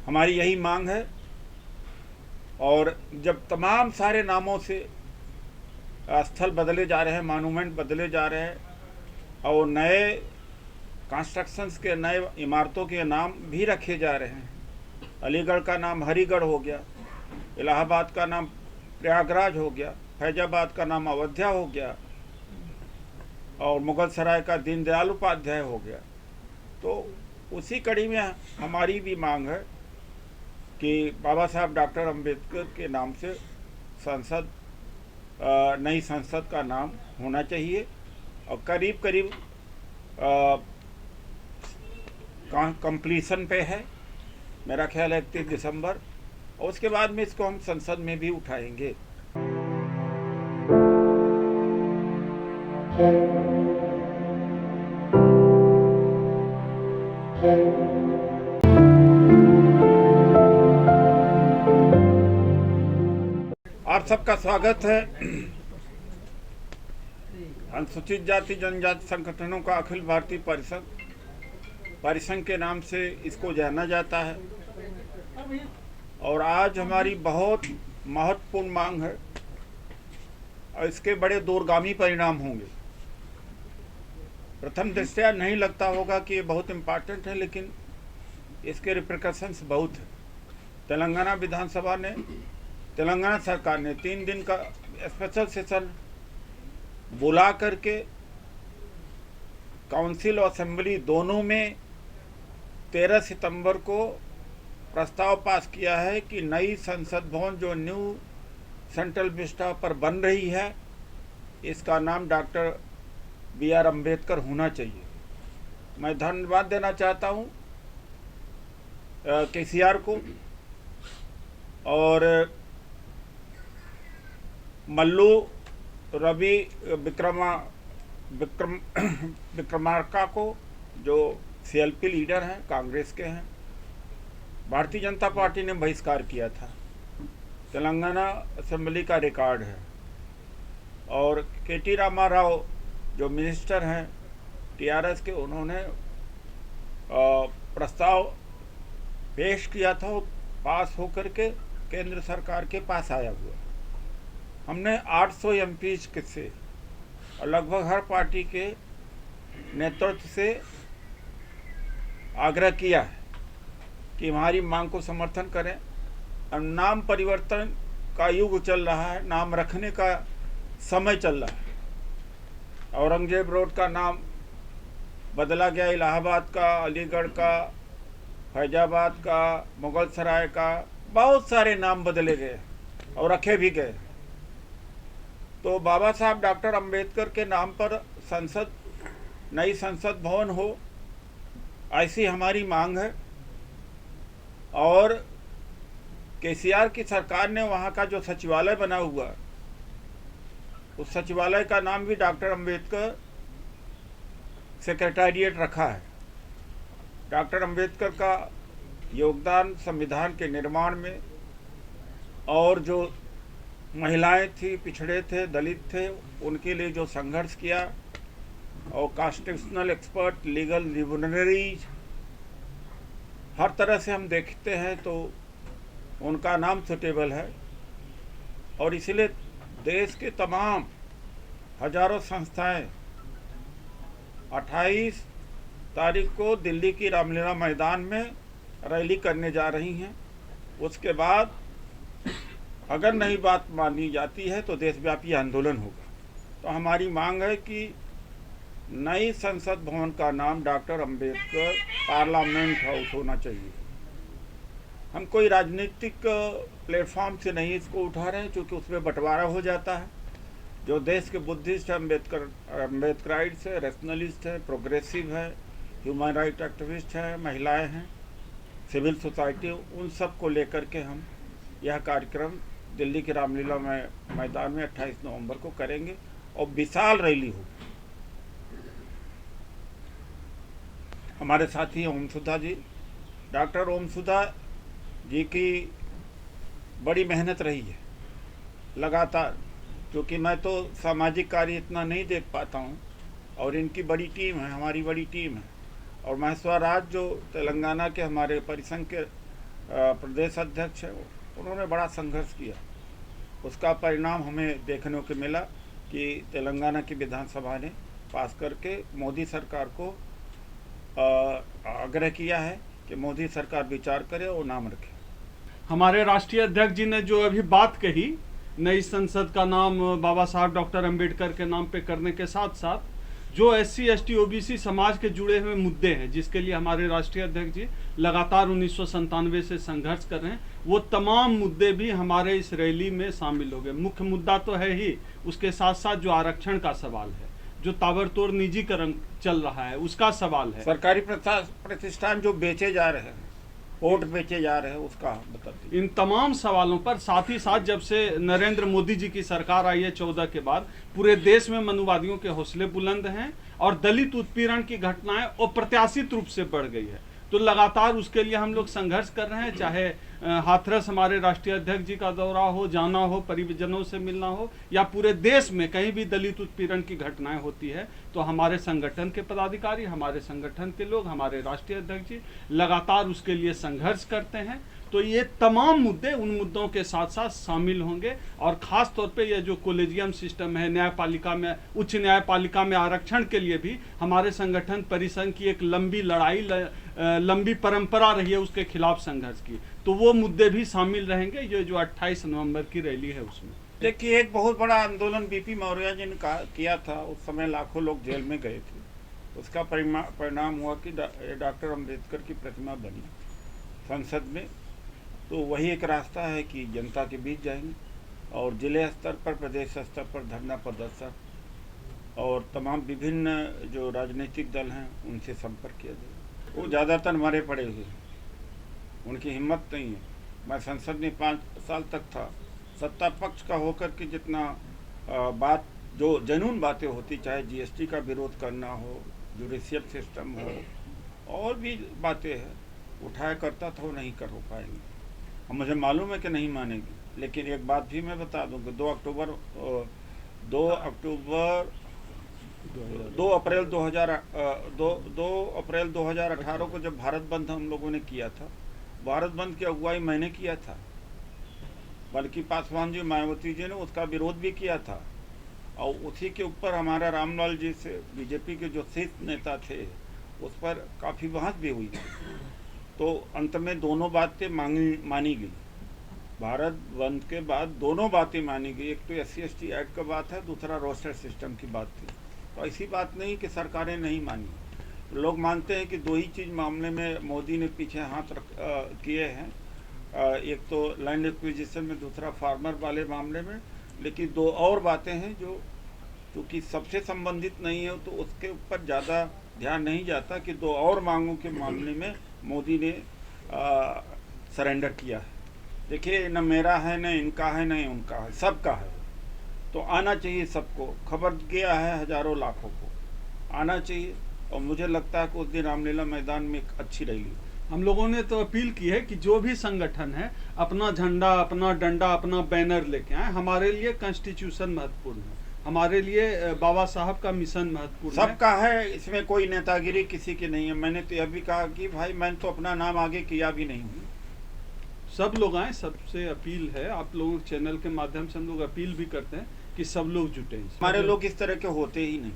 हमारी यही मांग है। और जब तमाम सारे नामों से स्थल बदले जा रहे हैं, मॉन्यूमेंट बदले जा रहे हैं और नए कंस्ट्रक्शंस के, नए इमारतों के नाम भी रखे जा रहे हैं। अलीगढ़ का नाम हरिगढ़ हो गया, इलाहाबाद का नाम प्रयागराज हो गया, फैजाबाद का नाम अयोध्या हो गया और मुगल सराय का दीनदयाल उपाध्याय हो गया। तो उसी कड़ी में हमारी भी मांग है कि बाबा साहब डॉक्टर अंबेडकर के नाम से संसद, नई संसद का नाम होना चाहिए। और करीब करीब कंप्लीशन पे है, मेरा ख्याल है 31 दिसंबर, और उसके बाद में इसको हम संसद में भी उठाएंगे। आप सबका स्वागत है। अनुसूचित जाति जनजाति संगठनों का अखिल भारतीय परिसंघ के नाम से इसको जाना जाता है। और आज हमारी बहुत महत्वपूर्ण मांग है और इसके बड़े दूरगामी परिणाम होंगे। प्रथम दृष्टया नहीं लगता होगा कि ये बहुत इम्पोर्टेंट है, लेकिन इसके रिप्रिकॉशंस बहुत है। तेलंगाना विधानसभा ने, तेलंगाना सरकार ने 3 दिन का स्पेशल सेशन बुला करके काउंसिल और असेंबली दोनों में 13 सितंबर को प्रस्ताव पास किया है कि नई संसद भवन जो न्यू सेंट्रल विस्टा पर बन रही है, इसका नाम डॉक्टर BR अम्बेडकर होना चाहिए। मैं धन्यवाद देना चाहता हूँ KCR को और मल्लू रवि विक्रमार्का को, जो CLP लीडर हैं, कांग्रेस के हैं। भारतीय जनता पार्टी ने बहिष्कार किया था, तेलंगाना असेंबली का रिकॉर्ड है। और KT रामाराव जो मिनिस्टर हैं TRS के, उन्होंने प्रस्ताव पेश किया था, वो पास होकर के केंद्र सरकार के पास आया हुआ। हमने 800 MPs से और लगभग हर पार्टी के नेतृत्व से आग्रह किया है कि हमारी मांग को समर्थन करें। और नाम परिवर्तन का युग चल रहा है, नाम रखने का समय चल रहा है। औरंगजेब रोड का नाम बदला गया, इलाहाबाद का, अलीगढ़ का, फैजाबाद का, मुगल सराय का, बहुत सारे नाम बदले गए और रखे भी गए। तो बाबा साहब डॉक्टर अंबेडकर के नाम पर संसद, नई संसद भवन हो, ऐसी हमारी मांग है। और KCR की सरकार ने वहाँ का जो सचिवालय बना हुआ, उस सचिवालय का नाम भी डॉक्टर अंबेडकर सेक्रेटेरिएट रखा है। डॉक्टर अंबेडकर का योगदान संविधान के निर्माण में, और जो महिलाएं थी, पिछड़े थे, दलित थे, उनके लिए जो संघर्ष किया, और कॉन्स्टिट्यूशनल एक्सपर्ट, लीगल लिबररीज, हर तरह से हम देखते हैं तो उनका नाम सुटेबल है। और इसलिए देश के तमाम हजारों संस्थाएं 28 तारीख को दिल्ली की रामलीला मैदान में रैली करने जा रही हैं। उसके बाद अगर नई बात मानी जाती है तो देशव्यापी आंदोलन होगा। तो हमारी मांग है कि नई संसद भवन का नाम डॉक्टर अंबेडकर पार्लियामेंट हाउस होना चाहिए। हम कोई राजनीतिक प्लेटफॉर्म से नहीं इसको उठा रहे हैं, क्योंकि उसमें बंटवारा हो जाता है। जो देश के बुद्धिस्ट है, अम्बेडकराइट्स है, रैशनलिस्ट है, प्रोग्रेसिव है, ह्यूमन राइट एक्टिविस्ट हैं, महिलाएं हैं, सिविल सोसाइटी, उन सब को लेकर के हम यह कार्यक्रम दिल्ली के रामलीला मैदान में 28 नवंबर को करेंगे और विशाल रैली हो। हमारे साथी ओमसुधा जी, डॉक्टर ओमसुधा जी की बड़ी मेहनत रही है लगातार, क्योंकि मैं तो सामाजिक कार्य इतना नहीं देख पाता हूँ, और इनकी बड़ी टीम है, हमारी बड़ी टीम है। और महेश्वर राज जो तेलंगाना के हमारे परिसंघ के प्रदेश अध्यक्ष है, उन्होंने बड़ा संघर्ष किया। उसका परिणाम हमें देखने को मिला कि तेलंगाना की विधानसभा ने पास करके मोदी सरकार को आग्रह किया है कि मोदी सरकार विचार करे और नाम रखे। हमारे राष्ट्रीय अध्यक्ष जी ने जो अभी बात कही, नई संसद का नाम बाबा साहब डॉक्टर अंबेडकर के नाम पे करने के साथ साथ जो SC ST OBC समाज के जुड़े हुए मुद्दे हैं, जिसके लिए हमारे राष्ट्रीय अध्यक्ष जी लगातार 1997 से संघर्ष कर रहे हैं, वो तमाम मुद्दे भी हमारे इस रैली में शामिल हो गए। मुख्य मुद्दा तो है ही, उसके साथ साथ जो आरक्षण का सवाल है, जो ताबड़तोड़ निजीकरण चल रहा है, उसका सवाल है, सरकारी प्रतिष्ठान जो बेचे जा रहे हैं, कोर्ट बेचे जा रहे हैं, उसका बताइए। इन तमाम सवालों पर साथ ही साथ जब से नरेंद्र मोदी जी की सरकार आई है 14 के बाद, पूरे देश में मनुवादियों के हौसले बुलंद हैं और दलित उत्पीड़न की घटनाएं अप्रत्याशित रूप से बढ़ गई है। तो लगातार उसके लिए हम लोग संघर्ष कर रहे हैं, चाहे हाथरस हमारे राष्ट्रीय अध्यक्ष जी का दौरा हो, जाना हो, परिजनों से मिलना हो, या पूरे देश में कहीं भी दलित उत्पीड़न की घटनाएं होती है तो हमारे संगठन के पदाधिकारी, हमारे संगठन के लोग, हमारे राष्ट्रीय अध्यक्ष जी लगातार उसके लिए संघर्ष करते हैं। तो ये तमाम मुद्दे उन मुद्दों के साथ साथ शामिल होंगे और ख़ास तौर पे ये जो कॉलेजियम सिस्टम है, न्यायपालिका में, उच्च न्यायपालिका में आरक्षण के लिए भी हमारे संगठन परिसंघ की एक लंबी लड़ाई, लंबी परंपरा रही है उसके खिलाफ संघर्ष की। तो वो मुद्दे भी शामिल रहेंगे ये जो 28 नवंबर की रैली है उसमें। देखिए, एक बहुत बड़ा आंदोलन BP मौर्य जी ने किया था, उस समय लाखों लोग जेल में गए थे। उसका परिणाम हुआ कि डॉक्टर अम्बेडकर की प्रतिमा बनी संसद में। तो वही एक रास्ता है कि जनता के बीच जाएंगे और जिले स्तर पर, प्रदेश स्तर पर धरना प्रदर्शन और तमाम विभिन्न जो राजनीतिक दल हैं उनसे संपर्क किया जाएगा। वो ज़्यादातर मरे पड़े हुए हैं, उनकी हिम्मत नहीं है। मैं संसद में 5 साल तक था, सत्ता पक्ष का होकर के जितना बात, जो जनून बातें होती, चाहे GST का विरोध करना हो, जुडिशियल सिस्टम हो, और भी बातें हैं, उठाया करता था, वो नहीं कर हो पाएंगे। और मुझे मालूम है कि नहीं मानेगी। लेकिन एक बात भी मैं बता दूं कि 2 अप्रैल 2018 को जब भारत बंद हम लोगों ने किया था, भारत बंद की अगुवाई मैंने किया था, बल्कि पासवान जी, मायावती जी ने उसका विरोध भी किया था। और उसी के ऊपर हमारा रामलाल जी से, BJP के जो शीर्ष नेता थे, उस पर काफ़ी बहस भी हुई थी। तो अंत में दोनों बातें मानी गई। भारत बंद के बाद दोनों बातें मानी गई। एक तो SC ST एक्ट का बात है, दूसरा रोस्टर सिस्टम की बात थी। तो ऐसी बात नहीं कि सरकारें नहीं मानी। लोग मानते हैं कि 2 ही चीज़ मामले में मोदी ने पीछे हाथ किए हैं, एक तो लैंड एक्विजिशन में, दूसरा फार्मर वाले मामले में। लेकिन 2 और बातें हैं जो क्योंकि सबसे संबंधित नहीं है, तो उसके ऊपर ज़्यादा ध्यान नहीं जाता कि 2 और मांगों के मामले में मोदी ने सरेंडर किया है। देखिए, न मेरा है, न इनका है, न उनका है, सबका है। तो आना चाहिए सबको। खबर गया है हजारों लाखों को, आना चाहिए। और मुझे लगता है कि उस दिन रामलीला मैदान में एक अच्छी रैली। हम लोगों ने तो अपील की है कि जो भी संगठन है अपना झंडा, अपना डंडा, अपना बैनर लेके आए। हमारे लिए कॉन्स्टिट्यूशन महत्वपूर्ण है, हमारे लिए बाबा साहब का मिशन महत्वपूर्ण है। सबका है, इसमें कोई नेतागिरी किसी की नहीं है। मैंने तो यह भी कहा कि भाई, मैंने तो अपना नाम आगे किया भी नहीं हूँ। सब लोग आए, सबसे अपील है। आप लोगों के चैनल के माध्यम से हम लोग अपील भी करते हैं कि सब लोग जुटे। हमारे लोग इस तरह के होते ही नहीं।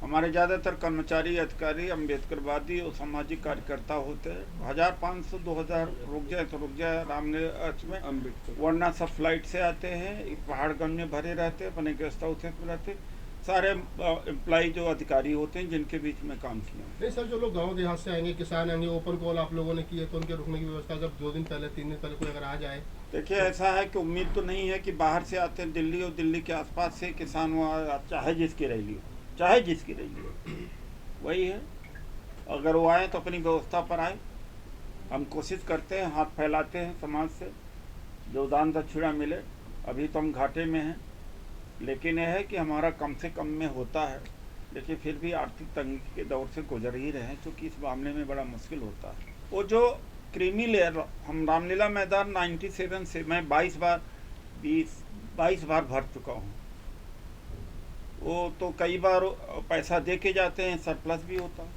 हमारे ज़्यादातर कर्मचारी, अधिकारी अम्बेडकरवादी और सामाजिक कार्यकर्ता होते हैं। 1500 2000 रुक जाए तो रुक जाए रामलीला में अम्बेडकर, वरना सब फ्लाइट से आते हैं, पहाड़गंज में भरे रहते हैं, अपने गेस्ट हाउस में रहते हैं। सारे एम्प्लॉय जो अधिकारी होते हैं जिनके बीच में काम किया। नहीं सर, जो लोग गांव देहात से आएंगे, किसान आएंगे, ओपन कॉल आप लोगों ने की है, तो उनके रुकने की व्यवस्था जब 2 दिन पहले, 3 दिन पहले कोई अगर आ जाए? देखिए, ऐसा है कि उम्मीद तो नहीं है कि बाहर से आते हैं, दिल्ली और दिल्ली के आसपास से किसान वहाँ, चाहे जिसकी रैली हो, चाहे जिसकी रैली हो, वही है। अगर वो आए तो अपनी व्यवस्था पर आए। हम कोशिश करते हैं, हाथ फैलाते हैं समाज से, जो दान दक्षिणा मिले। अभी तो हम घाटे में हैं, लेकिन यह है कि हमारा कम से कम में होता है। लेकिन फिर भी आर्थिक तंगी के दौर से गुजर ही रहे हैं, क्योंकि इस मामले में बड़ा मुश्किल होता है। वो जो क्रीमी लेयर, हम रामलीला मैदान 97 से मैं 22 बार भर चुका हूँ। वो तो कई बार पैसा दे के जाते हैं, सरप्लस भी होता है।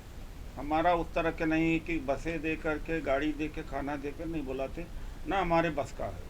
हमारा उस तरह के नहीं कि बसें दे करके, गाड़ी दे के, खाना दे कर नहीं बुलाते, ना हमारे बस का है।